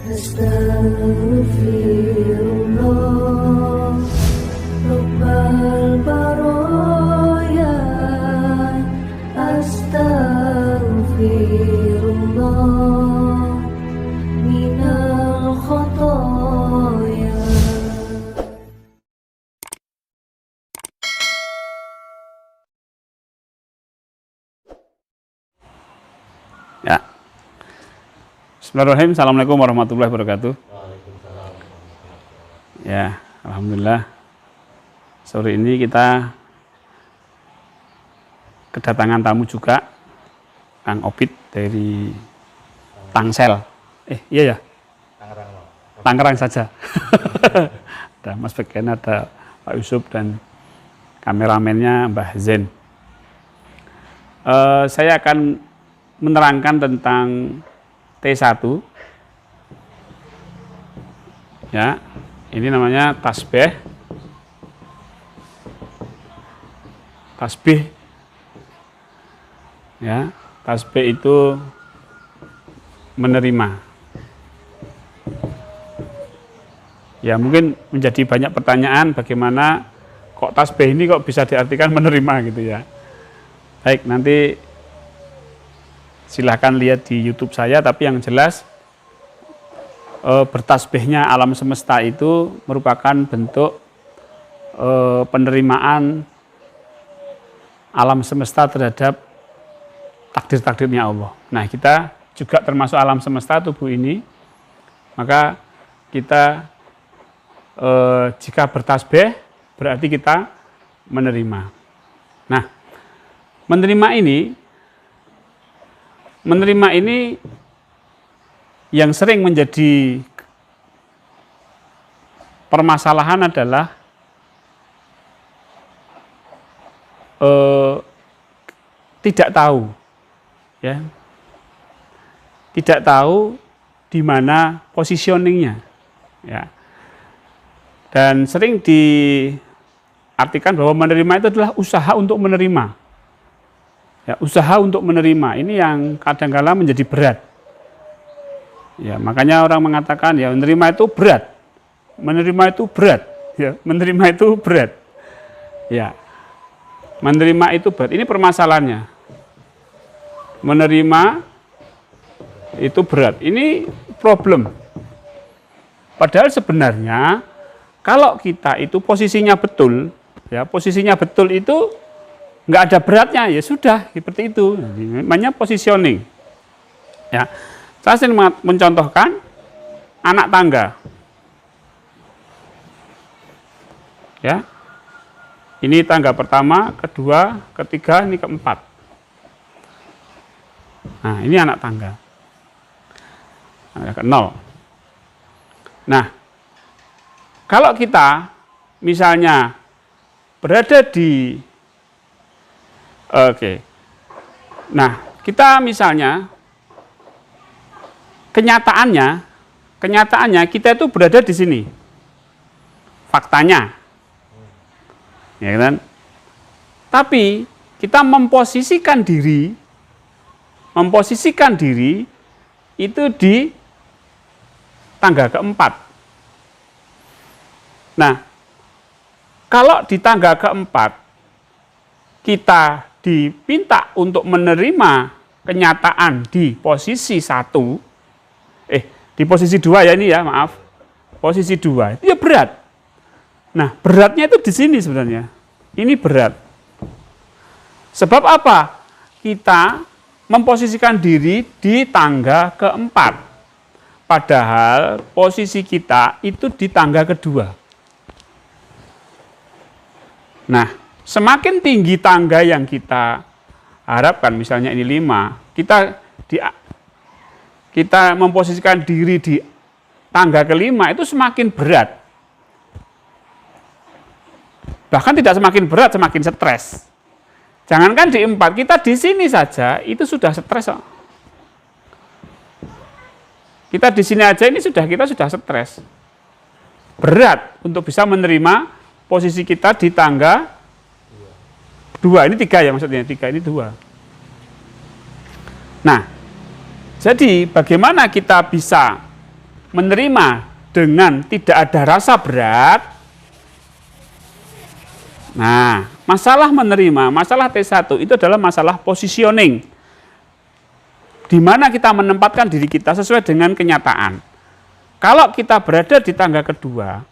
Astaghfirullah, Rabbal baraya. Astaghfirullah minal khotoya. Ya. Bismillahirrahmanirrahim. Assalamualaikum warahmatullahi wabarakatuh. Ya, alhamdulillah. Sore ini kita kedatangan tamu juga, Kang Opit dari Tangsel. Iya ya. Tangerang saja. Ada Mas Beken, ada Pak Yusuf dan kameramennya Mbah Zen. Saya akan menerangkan tentang T1. Ya, ini namanya tasbih. Tasbih. Ya, tasbih itu menerima. Ya, mungkin menjadi banyak pertanyaan bagaimana kok tasbih ini kok bisa diartikan menerima gitu ya. Baik, nanti silahkan lihat di YouTube saya, tapi yang jelas bertasbihnya alam semesta itu merupakan bentuk penerimaan alam semesta terhadap takdir-takdirnya Allah. Nah, kita juga termasuk alam semesta tubuh ini, maka kita jika bertasbih berarti kita menerima. Nah, menerima ini yang sering menjadi permasalahan adalah tidak tahu, ya, tidak tahu di mana positioningnya, ya, dan sering diartikan bahwa menerima itu adalah usaha untuk menerima. Ya, usaha untuk menerima ini yang kadang-kala menjadi berat. Ya, makanya orang mengatakan ya menerima itu berat. Menerima itu berat. Ya, menerima itu berat. Ya. Menerima itu berat. Ini permasalahannya. Menerima itu berat. Ini problem. Padahal sebenarnya kalau kita itu posisinya betul, ya, posisinya betul itu nggak ada beratnya, ya sudah seperti itu. Namanya positioning. Ya, saya sering mencontohkan anak tangga. Ya, ini tangga pertama, kedua, ketiga, ini keempat. Nah, ini anak tangga. Tangga ke-0. Nah, kalau kita misalnya berada di nah, kita misalnya kenyataannya kita itu berada di sini, faktanya, ya kan? Tapi kita memposisikan diri itu di tangga keempat. Nah, kalau di tangga keempat kita diminta untuk menerima kenyataan di posisi 1, di posisi 2 ya ini ya, maaf. Posisi 2 itu ya berat. Nah, beratnya itu di sini sebenarnya. Ini berat. Sebab apa? Kita memposisikan diri di tangga keempat. Padahal posisi kita itu di tangga kedua. Nah, semakin tinggi tangga yang kita harapkan, misalnya ini 5, kita memposisikan diri di tangga ke-5 itu semakin berat. Bahkan tidak semakin berat, semakin stres. Jangankan di 4, kita di sini saja itu sudah stres. Kita di sini aja ini kita sudah stres. Berat untuk bisa menerima posisi kita di tangga 2, ini 3 ya maksudnya, 3 ini 2. Nah, jadi bagaimana kita bisa menerima dengan tidak ada rasa berat. Nah, masalah menerima, masalah T1 itu adalah masalah positioning. Di mana kita menempatkan diri kita sesuai dengan kenyataan. Kalau kita berada di tangga kedua,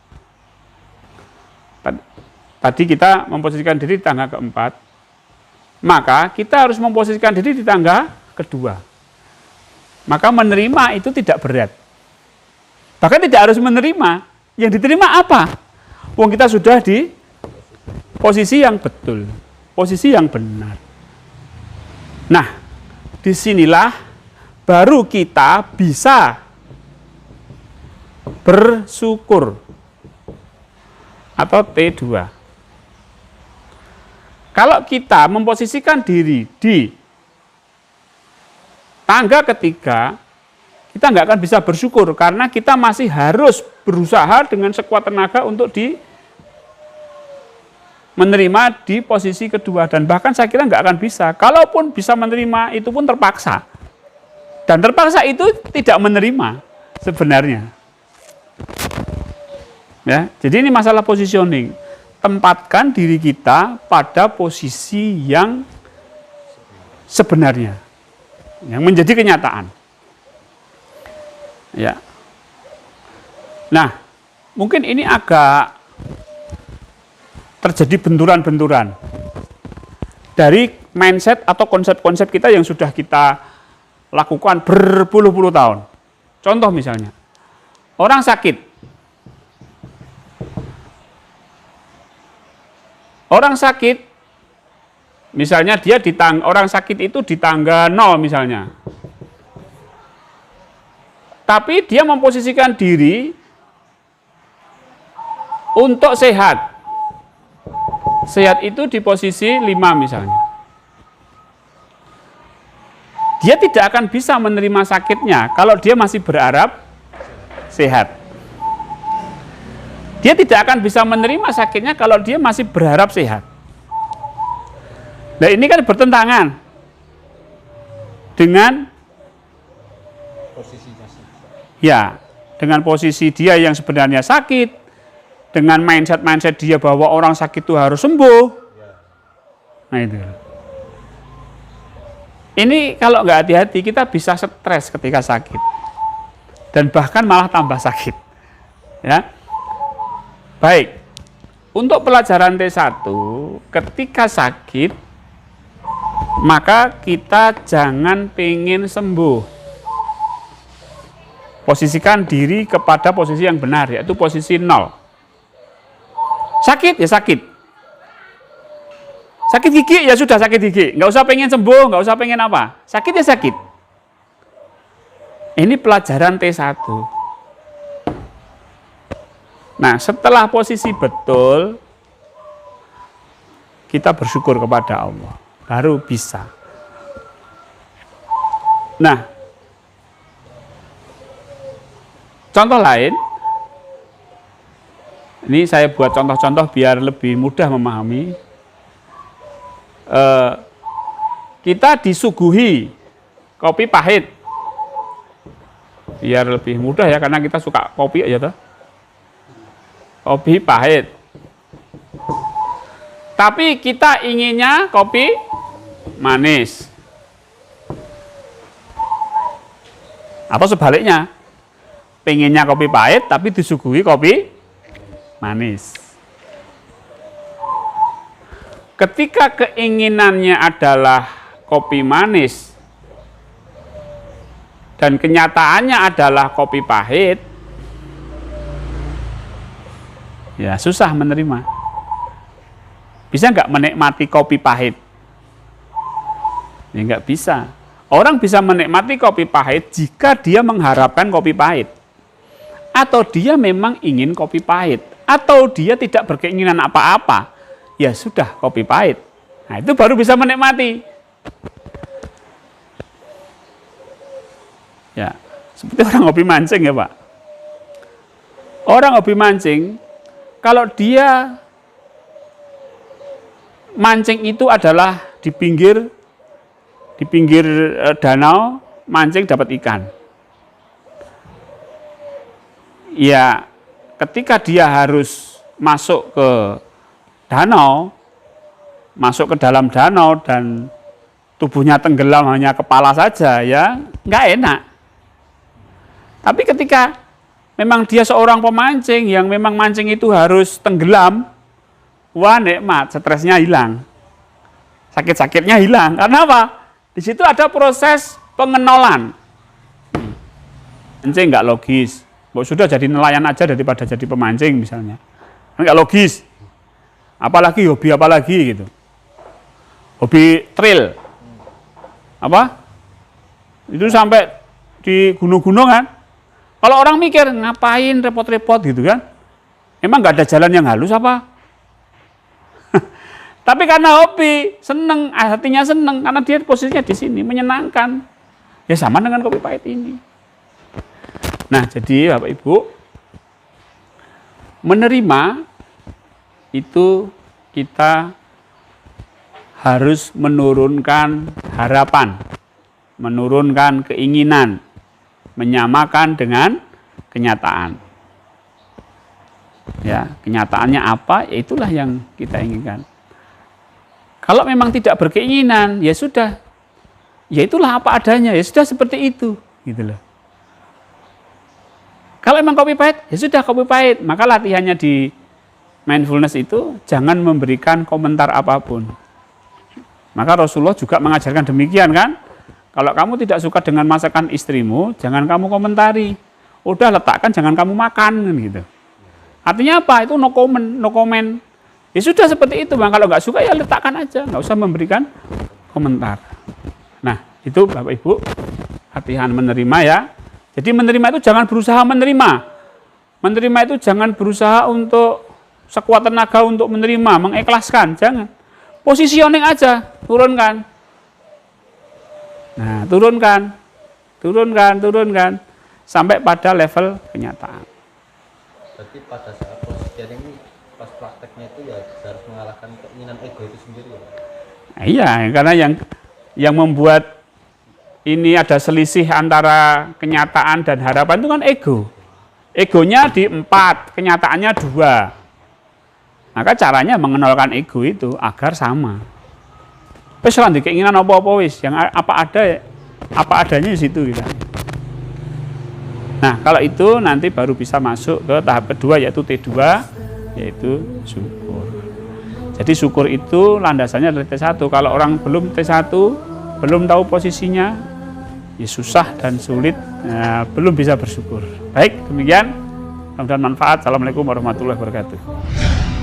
tadi kita memposisikan diri di tangga keempat, maka kita harus memposisikan diri di tangga kedua. Maka menerima itu tidak berat. Bahkan tidak harus menerima. Yang diterima apa? Wong kita sudah di posisi yang betul, posisi yang benar. Nah, disinilah baru kita bisa bersyukur atau T2. Kalau kita memposisikan diri di tangga ketiga, kita nggak akan bisa bersyukur karena kita masih harus berusaha dengan sekuat tenaga untuk menerima di posisi kedua, dan bahkan saya kira nggak akan bisa. Kalaupun bisa menerima, itu pun terpaksa. Dan terpaksa itu tidak menerima sebenarnya. Ya, jadi ini masalah positioning. Tempatkan diri kita pada posisi yang sebenarnya, yang menjadi kenyataan. Ya. Nah, mungkin ini agak terjadi benturan-benturan dari mindset atau konsep-konsep kita yang sudah kita lakukan berpuluh-puluh tahun. Contoh misalnya, orang sakit. Orang sakit, misalnya dia orang sakit itu di tangga 0 misalnya. Tapi dia memposisikan diri untuk sehat. Sehat itu di posisi 5 misalnya. Dia tidak akan bisa menerima sakitnya kalau dia masih berharap sehat. Dia tidak akan bisa menerima sakitnya kalau dia masih berharap sehat. Nah, ini kan bertentangan dengan dengan posisi dia yang sebenarnya sakit, dengan mindset dia bahwa orang sakit itu harus sembuh. Nah itu. Ini kalau nggak hati-hati kita bisa stres ketika sakit, dan bahkan malah tambah sakit. Ya. Baik, untuk pelajaran T1, ketika sakit, maka kita jangan pengen sembuh. Posisikan diri kepada posisi yang benar, yaitu posisi 0. Sakit, ya sakit. Sakit gigi, ya sudah sakit gigi. Nggak usah pengen sembuh, nggak usah pengen apa. Sakit, ya sakit. Ini pelajaran T1. Nah, setelah posisi betul, kita bersyukur kepada Allah. Baru bisa. Nah, contoh lain, ini saya buat contoh-contoh biar lebih mudah memahami. Kita disuguhi kopi pahit. Biar lebih mudah ya, karena kita suka kopi ya toh. Kopi pahit. Tapi kita inginnya kopi manis. Atau sebaliknya, pengennya kopi pahit tapi disuguhi kopi manis. Ketika keinginannya adalah kopi manis dan kenyataannya adalah kopi pahit, ya susah menerima. Bisa nggak menikmati kopi pahit? Ya nggak bisa. Orang bisa menikmati kopi pahit jika dia mengharapkan kopi pahit. Atau dia memang ingin kopi pahit. Atau dia tidak berkeinginan apa-apa. Ya sudah, kopi pahit. Nah itu baru bisa menikmati. Ya, seperti orang hobi mancing ya Pak. Orang hobi mancing, kalau dia mancing itu adalah di pinggir danau, mancing dapat ikan. ya ketika dia harus masuk ke danau, masuk ke dalam danau dan tubuhnya tenggelam hanya kepala saja, ya nggak enak. Tapi ketika memang dia seorang pemancing yang memang mancing itu harus tenggelam, wah nikmat, stresnya hilang, sakit-sakitnya hilang. Karena apa? Di situ ada proses pengenolan. Mancing nggak logis, sudah jadi nelayan aja daripada jadi pemancing misalnya, nggak logis. Apalagi hobi apalagi gitu, hobi trail, apa? Itu sampai di gunung-gunung kan. Kalau orang mikir ngapain repot-repot gitu kan? Emang nggak ada jalan yang halus apa? Tapi karena hobi, seneng, hatinya seneng, karena dia posisinya di sini menyenangkan. Ya sama dengan kopi pahit ini. Nah, jadi Bapak Ibu, menerima itu kita harus menurunkan harapan, menurunkan keinginan, menyamakan dengan kenyataan. Ya, kenyataannya apa? Ya itulah yang kita inginkan. Kalau memang tidak berkeinginan, ya sudah. Ya itulah apa adanya, ya sudah seperti itu, gitu loh. Kalau memang kopi pahit, ya sudah kopi pahit. Maka latihannya di mindfulness itu jangan memberikan komentar apapun. Maka Rasulullah juga mengajarkan demikian kan? Kalau kamu tidak suka dengan masakan istrimu, jangan kamu komentari. Udah letakkan, jangan kamu makan gitu. Artinya apa? Itu no comment, no comment. Ya sudah seperti itu, Bang. Kalau nggak suka ya letakkan aja, nggak usah memberikan komentar. Nah, itu Bapak Ibu, latihan menerima ya. Jadi menerima itu jangan berusaha menerima. Menerima itu jangan berusaha untuk sekuat tenaga untuk menerima, mengikhlaskan, jangan. Positioning aja, turunkan. Nah, turunkan, sampai pada level kenyataan. Berarti pada saat positioning ini, pas prakteknya itu ya harus mengalahkan keinginan ego itu sendiri ya? Nah, iya, karena yang membuat ini ada selisih antara kenyataan dan harapan itu kan ego. Egonya di 4, kenyataannya 2. Maka caranya mengenalkan ego itu agar sama. Wis kan keinginan apa-apa wis, yang apa adanya di situ gitu. Nah, kalau itu nanti baru bisa masuk ke tahap kedua yaitu T2, yaitu syukur. Jadi syukur itu landasannya dari T1. Kalau orang belum T1, belum tahu posisinya, ya susah dan sulit, belum bisa bersyukur. Baik, demikian. Mudah-mudahan manfaat. Assalamualaikum warahmatullahi wabarakatuh.